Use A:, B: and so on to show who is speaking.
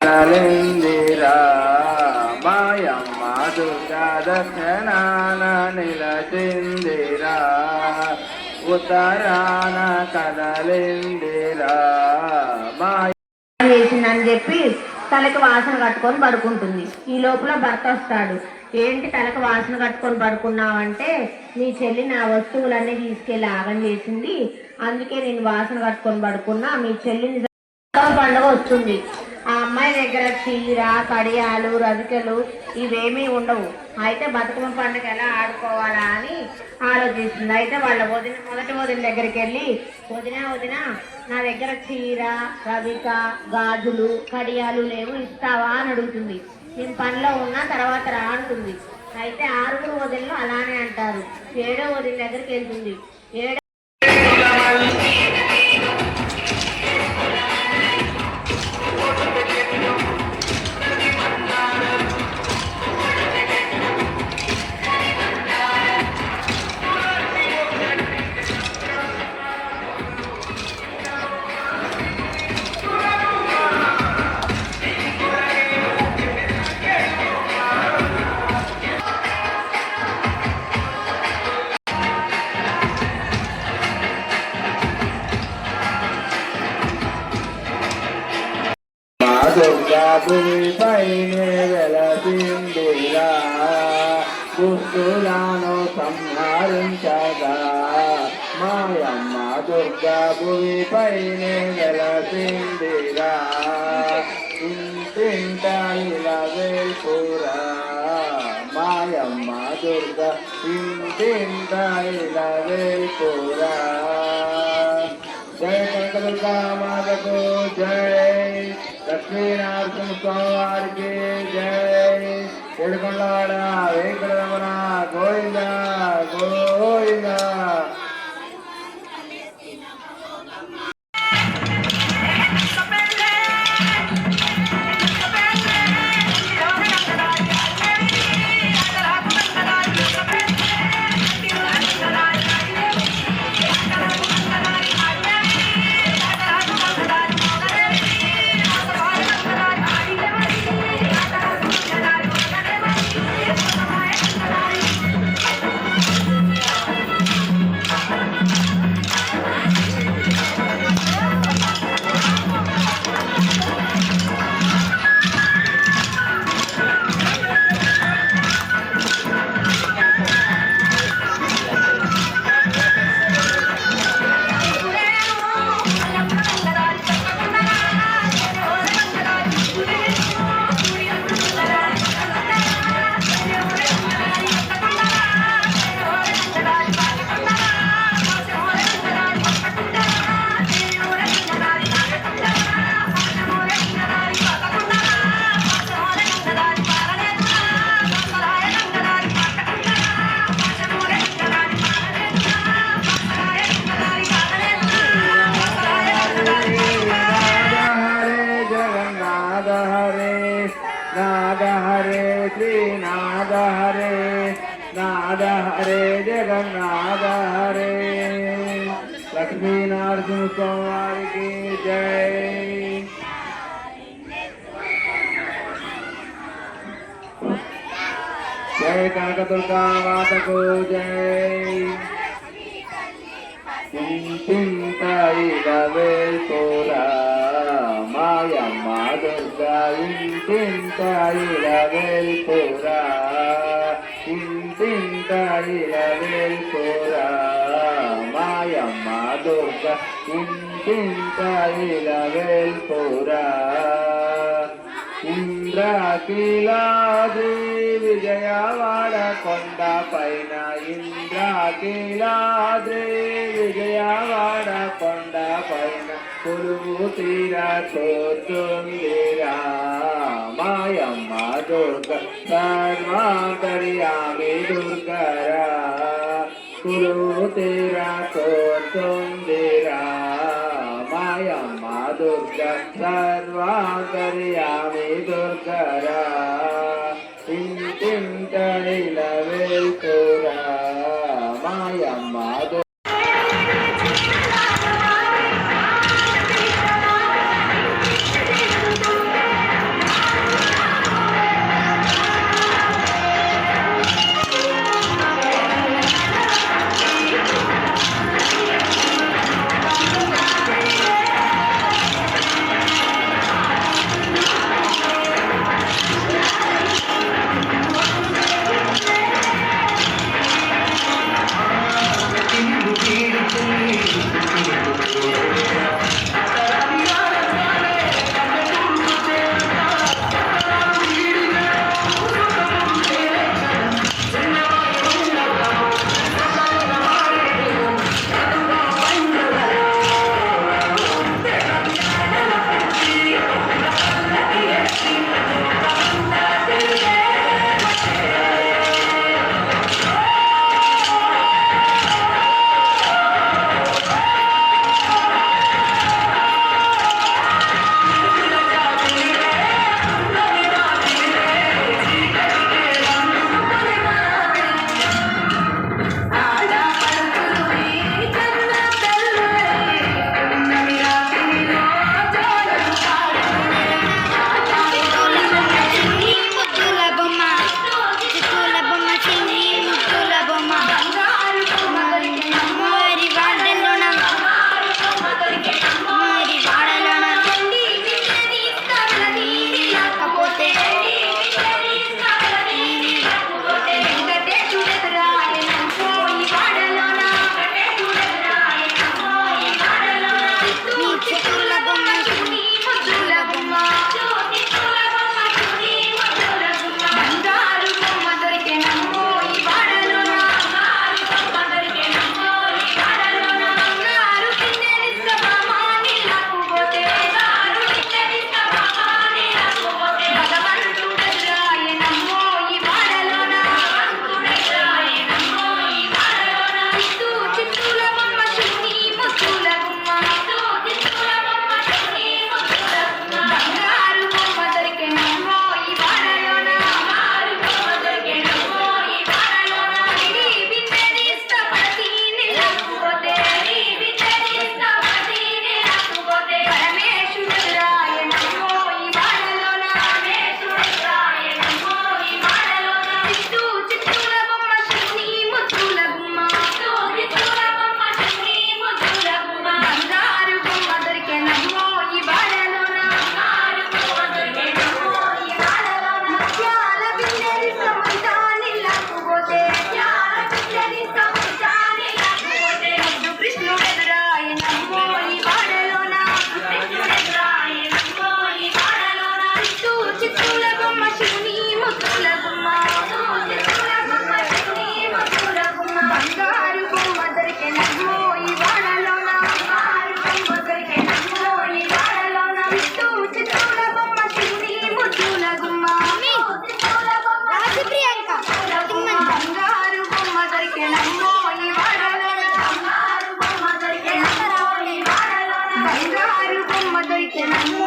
A: నలిందిరా మాయమ్మ దుర్గా దక్షిణాన నిలచిందిరా ఉత్తరాన కదలిందిరా
B: చేసిందని చెప్పి తలకి వాసన కట్టుకొని పడుకుంటుంది. ఈ లోపల భర్త వస్తాడు. ఏంటి తలకు వాసన కట్టుకొని పడుకున్నావంటే, నీ చెల్లి నా వస్తువులన్నీ తీసుకెళ్లి ఆగం చేసింది, అందుకే నేను వాసన కట్టుకొని పడుకున్నా. మీ చెల్లిని పండుగ వస్తుంది. ఆ అమ్మాయి దగ్గర చీర, కడియాలు, రవికలు ఇవేమీ ఉండవు. అయితే బతుకమ్మ పండుగ ఎలా ఆడుకోవాలా అని ఆలోచిస్తుంది. అయితే వాళ్ళ మొదటి వదిన దగ్గరికి వెళ్ళి, వదిన నా దగ్గర చీర, రవిక, గాజులు, కడియాలు లేవు, ఇస్తావా అని అడుగుతుంది. నేను పనిలో ఉన్నా, తర్వాత రా అంటుంది. అయితే 6 వదినలు అలానే అంటారు. 7వ వదిన దగ్గరికి వెళ్తుంది.
A: దుర్గా భూమిపైనే వెలసిందిరా దుష్టులను సంహరించగా మాయమ్మ దుర్గా భూమిపైనే వెలసిందిరా ఇంటింట ఇలా వేల్పురా మాయమ్మ దుర్గా ఇంటింట ఇలా వేల్పురా జయ కనకదుర్గా మాతకు జై లక్ష్మీ నరసింహ స్వామి వారికి జై ఏడుకొండవాడ వెంకటరమణ గోవింద గోవింద. नाद हरे जगन्नाथ हरे लक्ष्मी नरसिंह स्वामी की जय। जय कनकदुर्गा माता को जय। इंतिंतैलवेल्पुरा मायम्म दुर्गा इंतिंतैलवेल्पुरा इंतिंतैलवेल्पुरा मायम्म दुर्गा इंतिंतैलवेल्पुरा इंद्रकीलाद्रि विजयवाड़ కొండ పైన ఇంద్రకీలాద్రి విజయవాడ కొండ పైన కొలువు తీరా చూస్తుందిరా మాయమ్మ దుర్గా సర్వాంతర్యామి దుర్గరా కొలువు తీరా చూస్తుందిరా మాయమ్మ దుర్గా సర్వాంతర్యామి దుర్గరా ఇంతింతైలవేల్పురా మాయమ్మ
B: చెయ్యనమ్ము